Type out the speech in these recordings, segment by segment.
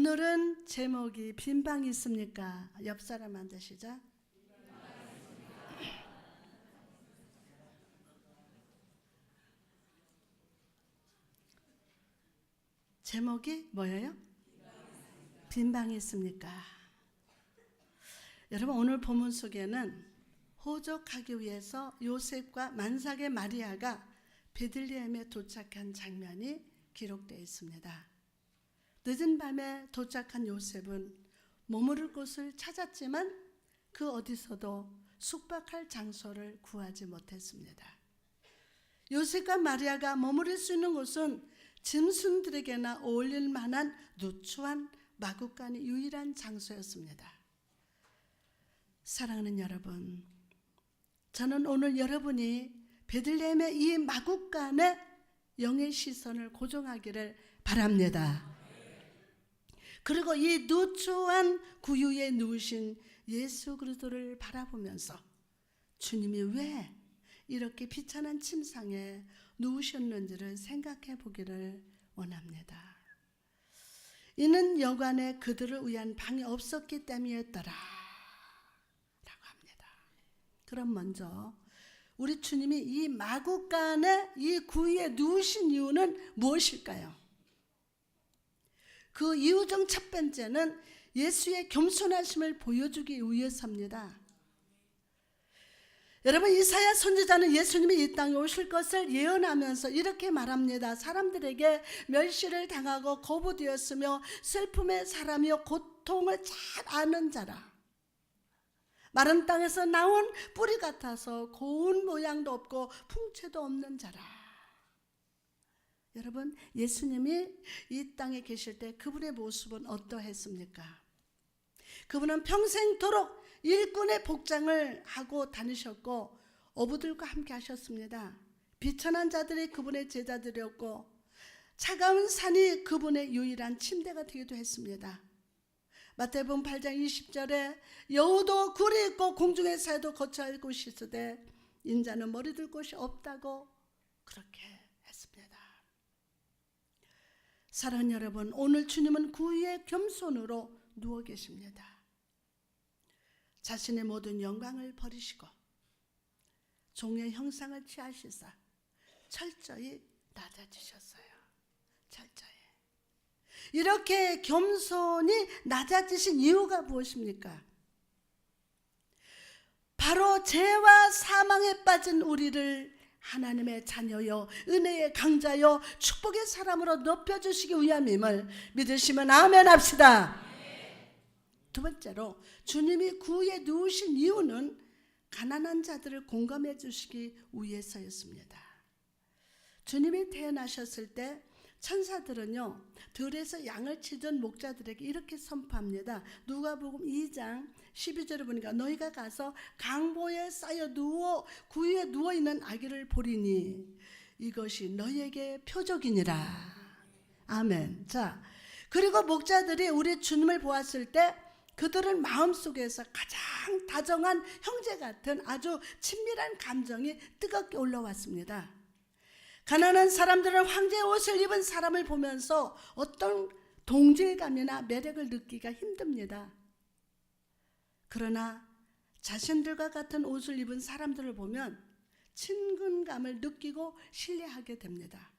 오늘은 제목이 빈방이 있습니까? 옆 사람한테 시작. 제목이 뭐예요? 빈방이 있습니까? 여러분, 오늘 본문 속에는 호적하기 위해서 요셉과 만삭의 마리아가 베들레헴에 도착한 장면이 기록되어 있습니다. 늦은 밤에 도착한 요셉은 머무를 곳을 찾았지만 그 어디서도 숙박할 장소를 구하지 못했습니다. 요셉과 마리아가 머무를 수 있는 곳은 짐승들에게나 어울릴 만한 누추한 마구간이 유일한 장소였습니다. 사랑하는 여러분, 저는 오늘 여러분이 베들레헴의 이 마구간에 영의 시선을 고정하기를 바랍니다. 그리고 이 누추한 구유에 누우신 예수 그리스도를 바라보면서 주님이 왜 이렇게 비천한 침상에 누우셨는지를 생각해 보기를 원합니다. 이는 여관에 그들을 위한 방이 없었기 때문이었더라 라고 합니다. 그럼 먼저 우리 주님이 이 마구간에 이 구유에 누우신 이유는 무엇일까요? 그 이유 중 첫 번째는 예수의 겸손하심을 보여주기 위해서입니다. 여러분, 이사야 선지자는 예수님이 이 땅에 오실 것을 예언하면서 이렇게 말합니다. 사람들에게 멸시를 당하고 거부되었으며 슬픔의 사람이요 고통을 잘 아는 자라. 마른 땅에서 나온 뿌리 같아서 고운 모양도 없고 풍채도 없는 자라. 여러분, 예수님이 이 땅에 계실 때 그분의 모습은 어떠했습니까? 그분은 평생도록 일꾼의 복장을 하고 다니셨고 어부들과 함께 하셨습니다. 비천한 자들이 그분의 제자들이었고 차가운 산이 그분의 유일한 침대가 되기도 했습니다. 마태복음 8장 20절에 여우도 굴이 있고 공중의 새도 거처할 곳이 있으되 인자는 머리 둘 곳이 없다고 그렇게 했습니다. 사랑하는 여러분, 오늘 주님은 구유에 겸손으로 누워 계십니다. 자신의 모든 영광을 버리시고 종의 형상을 취하시사 철저히 낮아지셨어요. 철저히. 이렇게 겸손히 낮아지신 이유가 무엇입니까? 바로 죄와 사망에 빠진 우리를 하나님의 자녀요 은혜의 강자요 축복의 사람으로 높여주시기 위함임을 믿으시면 아멘 합시다. 두 번째로 주님이 구유에 누우신 이유는 가난한 자들을 공감해 주시기 위해서였습니다. 주님이 태어나셨을 때 천사들은요 들에서 양을 치던 목자들에게 이렇게 선포합니다. 누가복음 2장 12절에 보니까 너희가 가서 강보에 쌓여 구유에 누워있는 아기를 보리니 이것이 너희에게 표적이니라. 아멘. 자, 그리고 목자들이 우리 주님을 보았을 때 그들은 마음속에서 가장 다정한 형제 같은 아주 친밀한 감정이 뜨겁게 올라왔습니다. 가난한 사람들은 황제의 옷을 입은 사람을 보면서 어떤 동질감이나 매력을 느끼기가 힘듭니다. 그러나 자신들과 같은 옷을 입은 사람들을 보면 친근감을 느끼고 신뢰하게 됩니다.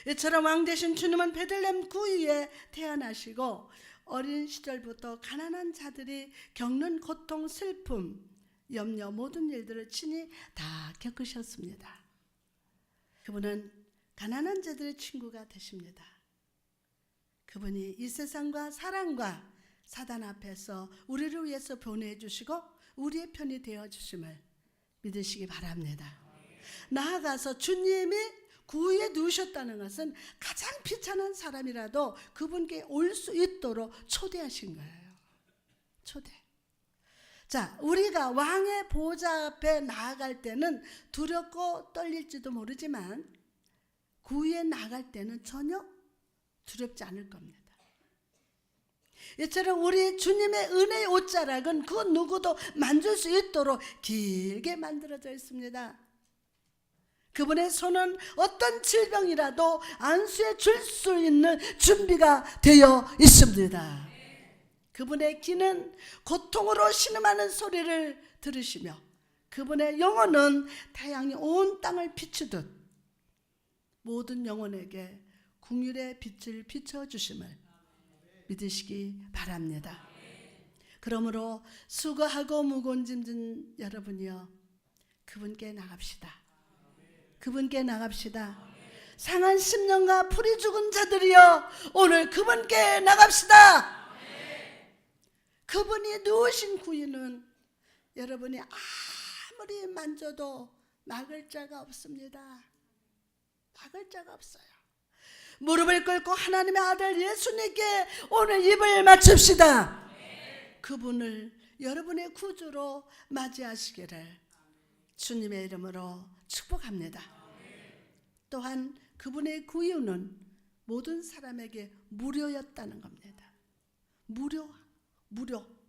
이처럼 왕 되신 주님은 베들레헴 구유에 태어나시고 어린 시절부터 가난한 자들이 겪는 고통, 슬픔, 염려 모든 일들을 친히 다 겪으셨습니다. 그분은 가난한 자들의 친구가 되십니다. 그분이 이 세상과 사랑과 사단 앞에서 우리를 위해서 보내해 주시고 우리의 편이 되어 주심을 믿으시기 바랍니다. 나아가서 주님이 구유에 누우셨다는 것은 가장 비천한 사람이라도 그분께 올 수 있도록 초대하신 거예요. 초대. 자, 우리가 왕의 보좌 앞에 나아갈 때는 두렵고 떨릴지도 모르지만 구유에 나갈 때는 전혀 두렵지 않을 겁니다. 이처럼 우리 주님의 은혜의 옷자락은 그 누구도 만질 수 있도록 길게 만들어져 있습니다. 그분의 손은 어떤 질병이라도 안수해 줄 수 있는 준비가 되어 있습니다. 그분의 귀는 고통으로 신음하는 소리를 들으시며 그분의 영혼은 태양이 온 땅을 비추듯 모든 영혼에게 긍휼의 빛을 비춰주심을 믿으시기 바랍니다. 그러므로 수고하고 무거운 짐진 여러분이여 그분께 나갑시다. 그분께 나갑시다. 상한 심령과 풀이 죽은 자들이여 오늘 그분께 나갑시다. 그분이 누우신 구유는 여러분이 아무리 만져도 막을 자가 없습니다. 막을 자가 없어요. 무릎을 꿇고 하나님의 아들 예수님께 오늘 입을 맞춥시다. 그분을 여러분의 구주로 맞이하시기를 주님의 이름으로 축복합니다. 또한 그분의 구유는 모든 사람에게 무료였다는 겁니다.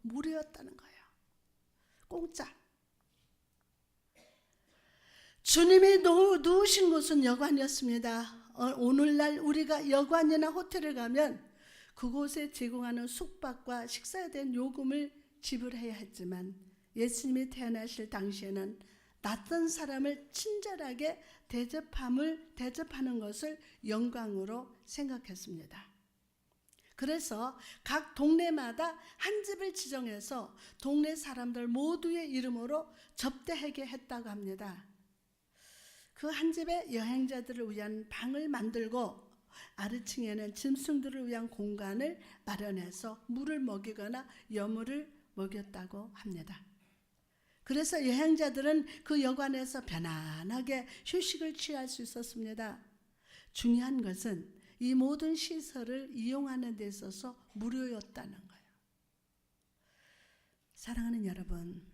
무료였다는 거예요. 공짜. 주님이 누우신 곳은 여관이었습니다. 오늘날 우리가 여관이나 호텔을 가면 그곳에 제공하는 숙박과 식사에 대한 요금을 지불해야 했지만 예수님이 태어나실 당시에는 낯선 사람을 친절하게 대접하는 것을 영광으로 생각했습니다. 그래서 각 동네마다 한 집을 지정해서 동네 사람들 모두의 이름으로 접대하게 했다고 합니다. 그 한 집에 여행자들을 위한 방을 만들고 아래층에는 짐승들을 위한 공간을 마련해서 물을 먹이거나 여물을 먹였다고 합니다. 그래서 여행자들은 그 여관에서 편안하게 휴식을 취할 수 있었습니다. 중요한 것은 이 모든 시설을 이용하는 데 있어서 무료였다는 거예요. 사랑하는 여러분,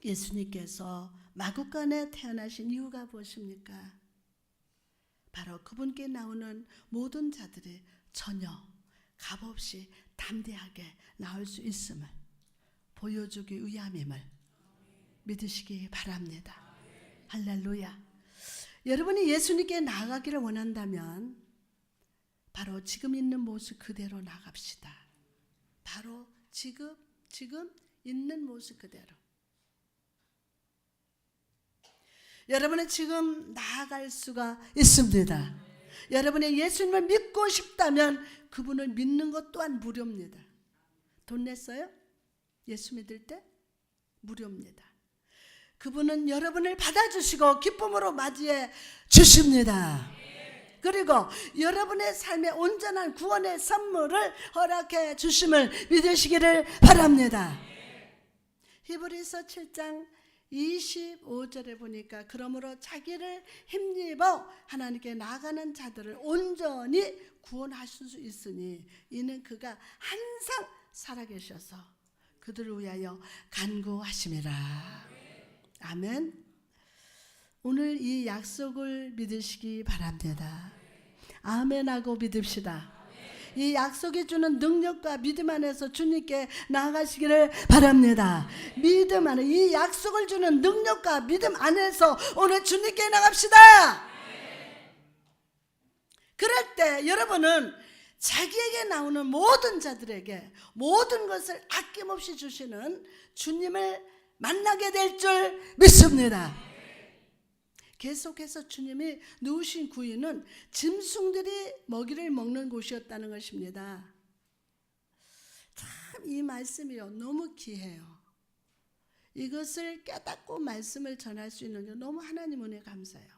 예수님께서 마구간에 태어나신 이유가 무엇입니까? 바로 그분께 나오는 모든 자들이 전혀 값없이 담대하게 나올 수 있음을 보여주기 위함임을 믿으시기 바랍니다. 할렐루야. 여러분이 예수님께 나아가기를 원한다면 바로 지금 있는 모습 그대로 나갑시다. 바로 지금 있는 모습 그대로. 여러분은 지금 나아갈 수가 있습니다. 여러분이 예수님을 믿고 싶다면 그분을 믿는 것 또한 무료입니다. 돈 냈어요? 예수 믿을 때? 무료입니다. 그분은 여러분을 받아주시고 기쁨으로 맞이해 주십니다. 그리고 여러분의 삶에 온전한 구원의 선물을 허락해 주심을 믿으시기를 바랍니다. 히브리서 7장 25절에 보니까 그러므로 자기를 힘입어 하나님께 나가는 자들을 온전히 구원하실 수 있으니 이는 그가 항상 살아계셔서 그들을 위하여 간구하심이라. 아멘. 오늘 이 약속을 믿으시기 바랍니다. 아멘하고 믿읍시다. 이 약속이 주는 능력과 믿음 안에서 주님께 나아가시기를 바랍니다. 믿음 안에 이 약속을 주는 능력과 믿음 안에서 오늘 주님께 나갑시다. 그럴 때 여러분은 자기에게 나오는 모든 자들에게 모든 것을 아낌없이 주시는 주님을 만나게 될 줄 믿습니다. 계속해서 주님이 누우신 구유는 짐승들이 먹이를 먹는 곳이었다는 것입니다. 참 이 말씀이요 너무 귀해요. 이것을 깨닫고 말씀을 전할 수 있는 게 너무 하나님 은혜 감사해요.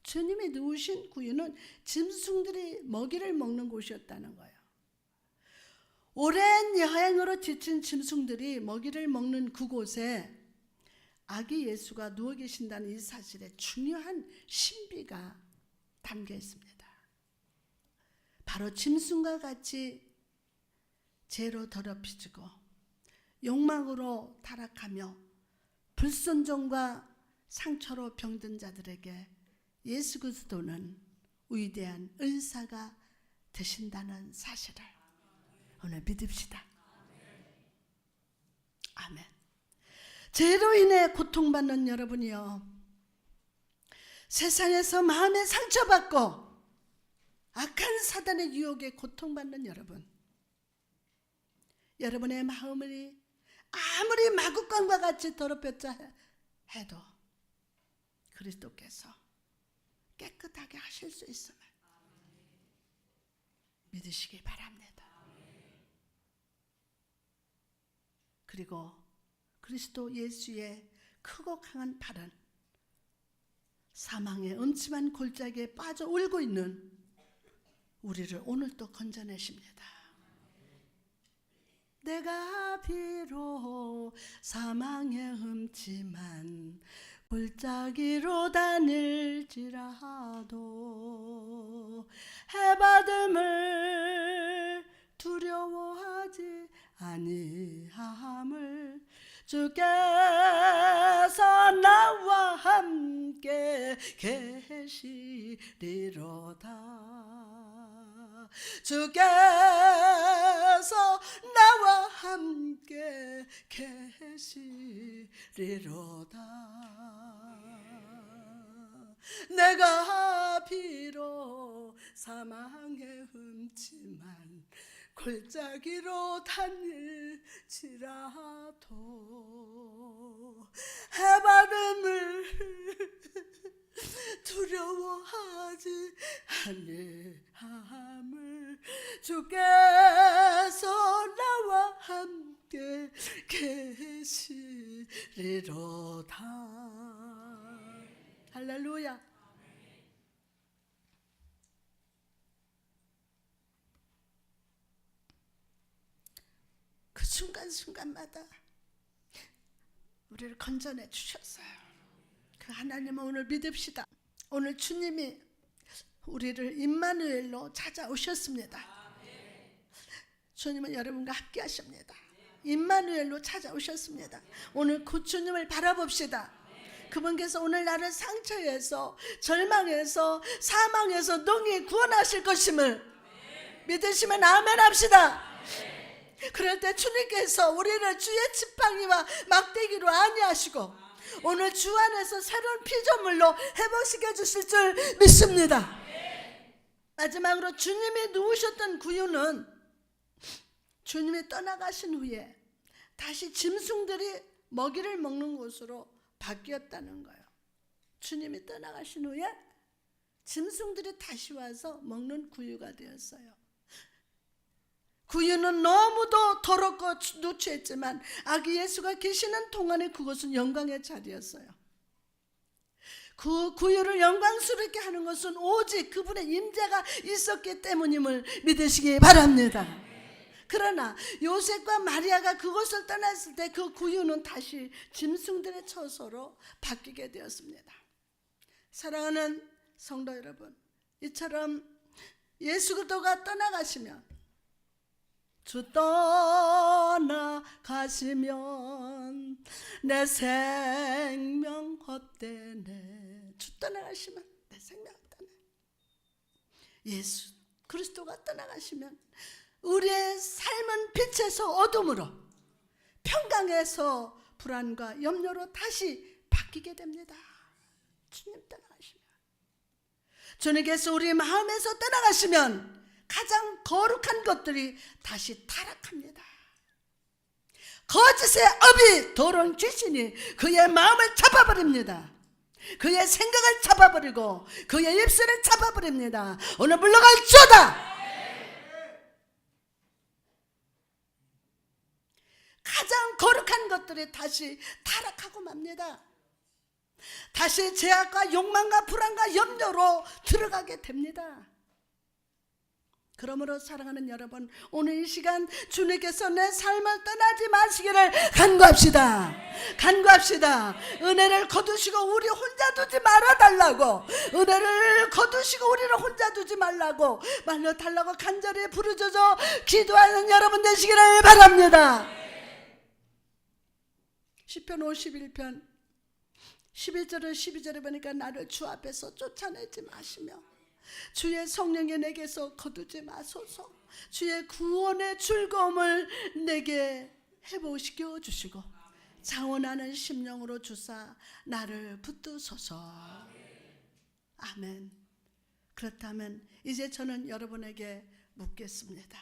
주님이 누우신 구유는 짐승들이 먹이를 먹는 곳이었다는 거예요. 오랜 여행으로 지친 짐승들이 먹이를 먹는 그곳에 아기 예수가 누워 계신다는 이 사실에 중요한 신비가 담겨 있습니다. 바로 짐승과 같이 죄로 더럽혀지고 욕망으로 타락하며 불순종과 상처로 병든 자들에게 예수 그리스도는 위대한 의사가 되신다는 사실을 오늘 믿읍시다. 아멘. 죄로 인해 고통받는 여러분이요, 세상에서 마음에 상처받고 악한 사단의 유혹에 고통받는 여러분, 여러분의 마음을 아무리 마구간과 같이 더럽혔자 해도 그리스도께서 깨끗하게 하실 수 있음을 믿으시기 바랍니다. 그리고 그리스도 예수의 크고 강한 팔은 사망의 음침한 골짜기에 빠져 울고 있는 우리를 오늘도 건져내십니다. 내가 비록 사망의 음침한 골짜기로 다닐지라도 해받음을 두려워하지 아니함을 주께서 나와 함께 계시리로다. 주께서 나와 함께 계시리로다. 내가 비록 사망의 음침한 골짜기로 다닐지라도 해바름을 두려워하지 아니함을 주께서 나와 함께 계시리로다. 할렐루야. 그 순간순간마다 우리를 건져내 주셨어요. 그 하나님을 오늘 믿읍시다. 오늘 주님이 우리를 임마누엘로 찾아오셨습니다. 주님은 여러분과 함께 하십니다. 임마누엘로 찾아오셨습니다. 오늘 그 주님을 바라봅시다. 그분께서 오늘 나를 상처에서 절망에서 사망에서 능히 구원하실 것임을 믿으시면 아멘 합시다. 그럴 때 주님께서 우리를 주의 지팡이와 막대기로 안위하시고 오늘 주 안에서 새로운 피조물로 회복시켜 주실 줄 믿습니다. 마지막으로 주님이 누우셨던 구유는 주님이 떠나가신 후에 다시 짐승들이 먹이를 먹는 곳으로 바뀌었다는 거예요. 주님이 떠나가신 후에 짐승들이 다시 와서 먹는 구유가 되었어요. 구유는 너무도 더럽고 누추했지만 아기 예수가 계시는 동안에 그것은 영광의 자리였어요. 그 구유를 영광스럽게 하는 것은 오직 그분의 임재가 있었기 때문임을 믿으시기 바랍니다. 그러나 요셉과 마리아가 그것을 떠났을 때 그 구유는 다시 짐승들의 처소로 바뀌게 되었습니다. 사랑하는 성도 여러분, 이처럼 예수 그리스도가 떠나가시면, 주 떠나가시면 내 생명 헛되네. 주 떠나가시면 내 생명 헛되네. 예수 그리스도가 떠나가시면 우리의 삶은 빛에서 어둠으로, 평강에서 불안과 염려로 다시 바뀌게 됩니다. 주님 떠나가시면, 주님께서 우리 마음에서 떠나가시면 가장 거룩한 것들이 다시 타락합니다. 거짓의 업이 더러운 귀신이 그의 마음을 잡아버립니다. 그의 생각을 잡아버리고 그의 입술을 잡아버립니다. 오늘 물러갈지어다. 가장 거룩한 것들이 다시 타락하고 맙니다. 다시 죄악과 욕망과 불안과 염려로 들어가게 됩니다. 그러므로 사랑하는 여러분, 오늘 이 시간 주님께서 내 삶을 떠나지 마시기를 간구합시다. 간구합시다. 은혜를 거두시고 우리 혼자 두지 말아달라고, 은혜를 거두시고 우리를 혼자 두지 말라고, 말려달라고 간절히 부르짖어 기도하는 여러분 되시기를 바랍니다. 시편 51편 11절을 12절에 보니까 나를 주 앞에서 쫓아내지 마시며 주의 성령이 내게서 거두지 마소서. 주의 구원의 즐거움을 내게 회복시켜 주시고 자원하는 심령으로 주사 나를 붙드소서. 아멘. 그렇다면 이제 저는 여러분에게 묻겠습니다.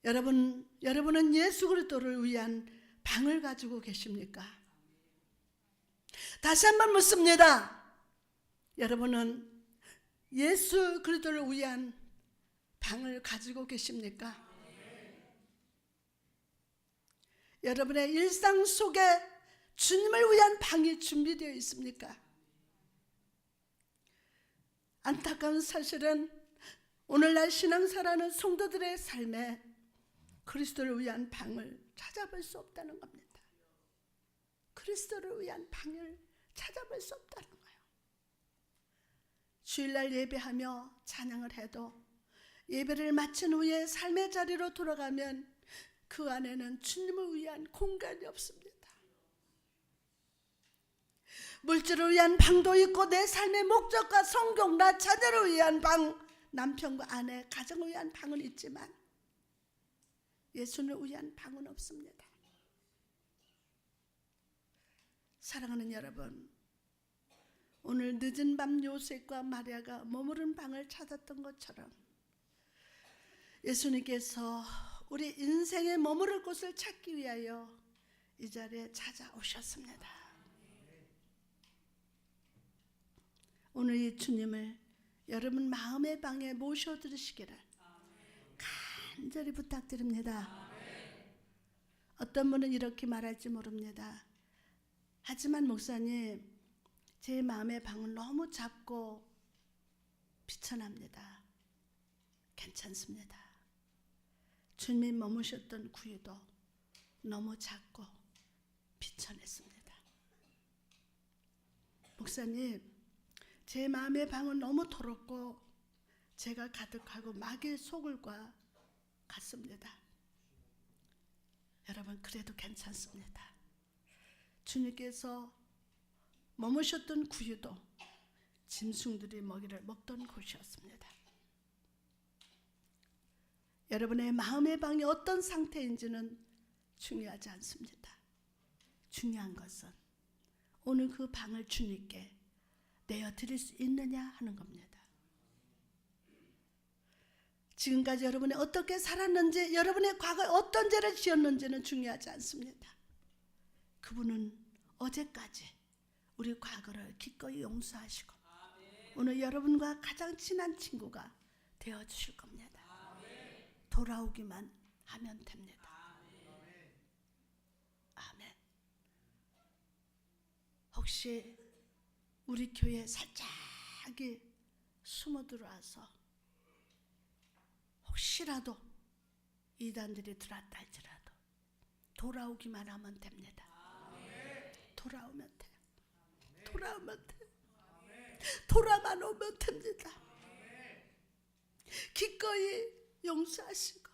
여러분은 예수 그리스도를 위한 방을 가지고 계십니까? 다시 한번 묻습니다. 여러분은 예수 그리스도를 위한 방을 가지고 계십니까? 여러분의 일상 속에 주님을 위한 방이 준비되어 있습니까? 안타까운 사실은 오늘날 신앙생활하는 성도들의 삶에 그리스도를 위한 방을 찾아볼 수 없다는 겁니다. 그리스도를 위한 방을 찾아볼 수 없다는 거예요. 주일날 예배하며 찬양을 해도 예배를 마친 후에 삶의 자리로 돌아가면 그 안에는 주님을 위한 공간이 없습니다. 물질을 위한 방도 있고 내 삶의 목적과 성공, 나 자녀를 위한 방, 남편과 아내, 가정을 위한 방은 있지만 예수를 위한 방은 없습니다. 사랑하는 여러분, 오늘 늦은 밤 요셉과 마리아가 머무른 방을 찾았던 것처럼 예수님께서 우리 인생에 머무를 곳을 찾기 위하여 이 자리에 찾아오셨습니다. 오늘 이 주님을 여러분 마음의 방에 모셔드리시기를 간절히 부탁드립니다. 어떤 분은 이렇게 말할지 모릅니다. 하지만 목사님, 제 마음의 방은 너무 작고 비천합니다. 괜찮습니다. 주님이 머무셨던 구유도 너무 작고 비천했습니다. 목사님, 제 마음의 방은 너무 더럽고 죄가 가득하고 마귀의 소굴과 같습니다. 여러분, 그래도 괜찮습니다. 주님께서 머무셨던 구유도 짐승들이 먹이를 먹던 곳이었습니다. 여러분의 마음의 방이 어떤 상태인지는 중요하지 않습니다. 중요한 것은 오늘 그 방을 주님께 내어드릴 수 있느냐 하는 겁니다. 지금까지 여러분이 어떻게 살았는지, 여러분의 과거에 어떤 죄를 지었는지는 중요하지 않습니다. 그분은 어제까지 우리 과거를 기꺼이 용서하시고 오늘 여러분과 가장 친한 친구가 되어주실 겁니다. 돌아오기만 하면 됩니다. 아멘. 혹시 우리 교회에 살짝이 숨어 들어와서 혹시라도 이단들이 들어왔다 할지라도 돌아오기만 하면 됩니다. 돌아오면 돼요. 돌아오면 돼요. 돌아만 오면 됩니다. 기꺼이 용서하시고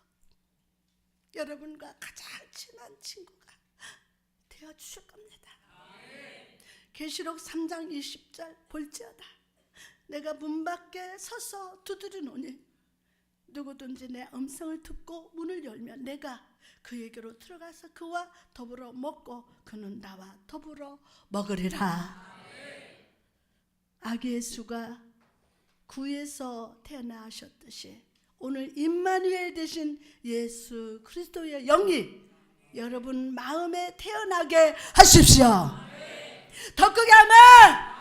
여러분과 가장 친한 친구가 되어주실 겁니다. 계시록 3장 20절 볼지어다 내가 문 밖에 서서 두드리노니 누구든지 내 음성을 듣고 문을 열면 내가 그에게로 들어가서 그와 더불어 먹고 그는 나와 더불어 먹으리라. 아기 예수가 구에서 태어나셨듯이 오늘 임마누엘 되신 예수 그리스도의 영이 여러분 마음에 태어나게 하십시오. 더 크게 아멘.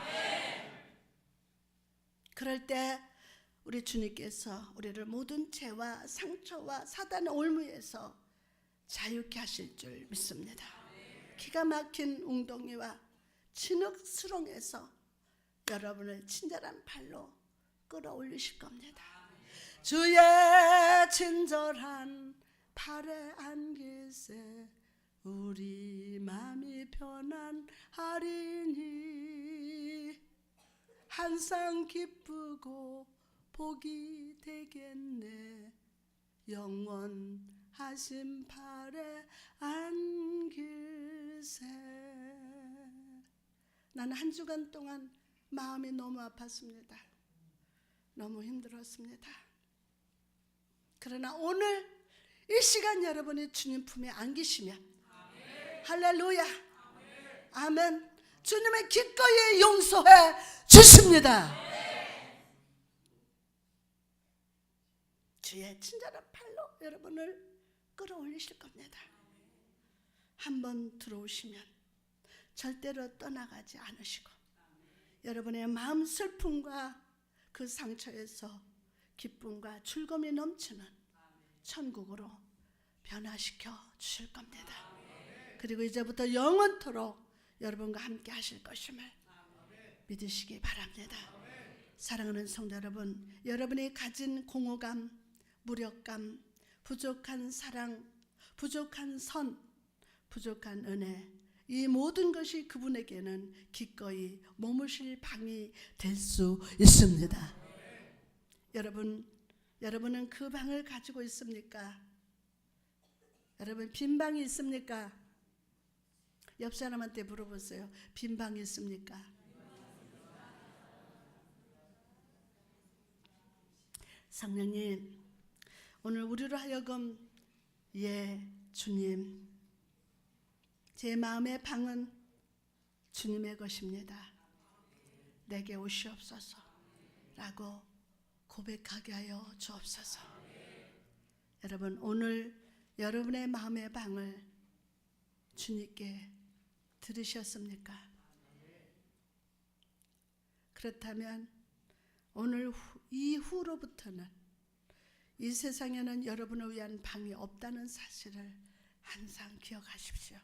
그럴 때 우리 주님께서 우리를 모든 죄와 상처와 사단의 올무에서 자유케 하실 줄 믿습니다. 기가 막힌 웅덩이와 진흙 수렁에서 여러분을 친절한 팔로 끌어올리실 겁니다. 주의 친절한 팔에 안기세 우리 마음이 편안하리니 항상 기쁘고 복이 되겠네 영원하신 팔에 안길세. 나는 한 주간 동안 마음이 너무 아팠습니다. 너무 힘들었습니다. 그러나 오늘 이 시간 여러분이 주님 품에 안기시면 할렐루야 아멘. 주님의 기꺼이 용서해 주십니다. 주의 친절한 팔로 여러분을 끌어올리실 겁니다. 한번 들어오시면 절대로 떠나가지 않으시고 여러분의 마음 슬픔과 그 상처에서 기쁨과 즐거움이 넘치는 천국으로 변화시켜 주실 겁니다. 그리고 이제부터 영원토록 여러분과 함께 하실 것임을 믿으시기 바랍니다. 사랑하는 성도 여러분, 여러분이 가진 공허감, 무력감, 부족한 사랑, 부족한 선, 부족한 은혜, 이 모든 것이 그분에게는 기꺼이 머무실 방이 될 수 있습니다. 여러분은 그 방을 가지고 있습니까? 여러분 빈 방이 있습니까? 옆 사람한테 물어보세요. 빈 방이 있습니까? 성령님, 오늘 우리로 하여금 예 주님, 제 마음의 방은 주님의 것입니다. 내게 오시옵소서 라고 고백하게 하여 주옵소서. 여러분, 오늘 여러분의 마음의 방을 주님께 들으셨습니까? 그렇다면 오늘 이후로부터는 이 세상에는 여러분을 위한 방이 없다는 사실을 항상 기억하십시오.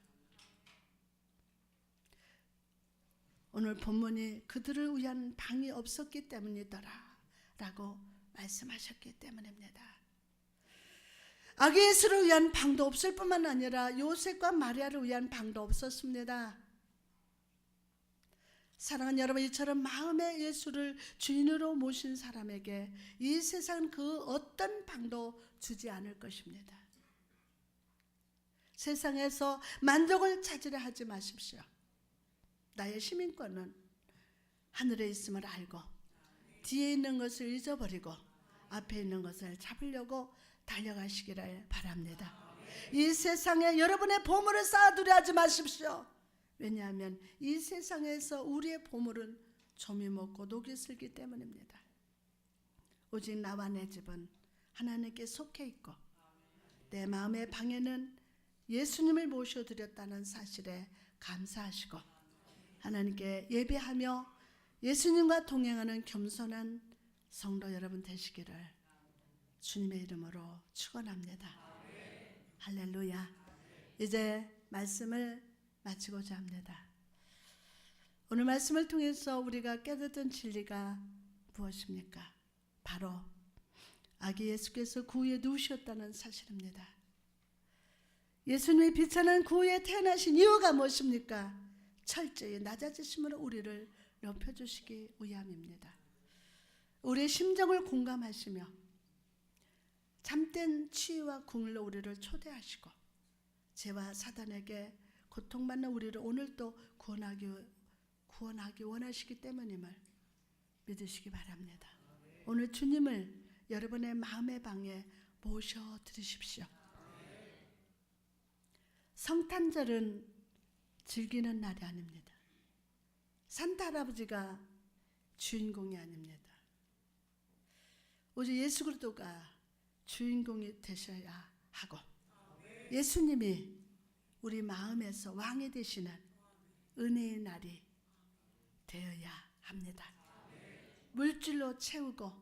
오늘 본문이 그들을 위한 방이 없었기 때문이더라 라고 말씀하셨기 때문입니다. 아기 예수를 위한 방도 없을 뿐만 아니라 요셉과 마리아를 위한 방도 없었습니다. 사랑하는 여러분, 이처럼 마음의 예수를 주인으로 모신 사람에게 이 세상은 그 어떤 방도 주지 않을 것입니다. 세상에서 만족을 찾으려 하지 마십시오. 나의 시민권은 하늘에 있음을 알고 뒤에 있는 것을 잊어버리고 앞에 있는 것을 잡으려고 달려가시기를 바랍니다. 이 세상에 여러분의 보물을 쌓아두려 하지 마십시오. 왜냐하면 이 세상에서 우리의 보물은 점이 먹고 녹이 슬기 때문입니다. 오직 나와 내 집은 하나님께 속해 있고 내 마음의 방에는 예수님을 모셔드렸다는 사실에 감사하시고 하나님께 예배하며 예수님과 동행하는 겸손한 성도 여러분 되시기를 주님의 이름으로 축원합니다. 할렐루야. 이제 말씀을 마치고자 합니다. 오늘 말씀을 통해서 우리가 깨닫던 진리가 무엇입니까? 바로 아기 예수께서 그 위에 누우셨다는 사실입니다. 예수님이 비천한 그 위에 태어나신 이유가 무엇입니까? 철저히 낮아지심으로 우리를 높여주시기 위함입니다. 우리의 심정을 공감하시며 참된 치유와 궁을로 우리를 초대하시고 죄와 사단에게 고통받는 우리를 오늘도 구원하기 원하시기 때문임을 믿으시기 바랍니다. 오늘 주님을 여러분의 마음의 방에 모셔드리십시오. 성탄절은 즐기는 날이 아닙니다. 산타 할아버지가 주인공이 아닙니다. 오직 예수 그리스도가 주인공이 되셔야 하고 예수님이 우리 마음에서 왕이 되시는 은혜의 날이 되어야 합니다. 물질로 채우고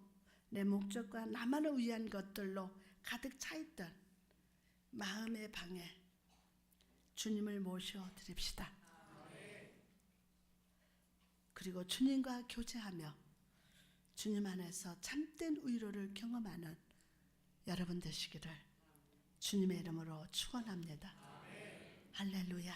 내 목적과 나만을 위한 것들로 가득 차있던 마음의 방에 주님을 모셔드립시다. 그리고 주님과 교제하며 주님 안에서 참된 위로를 경험하는 여러분 되시기를 주님의 이름으로 축원합니다. 할렐루야.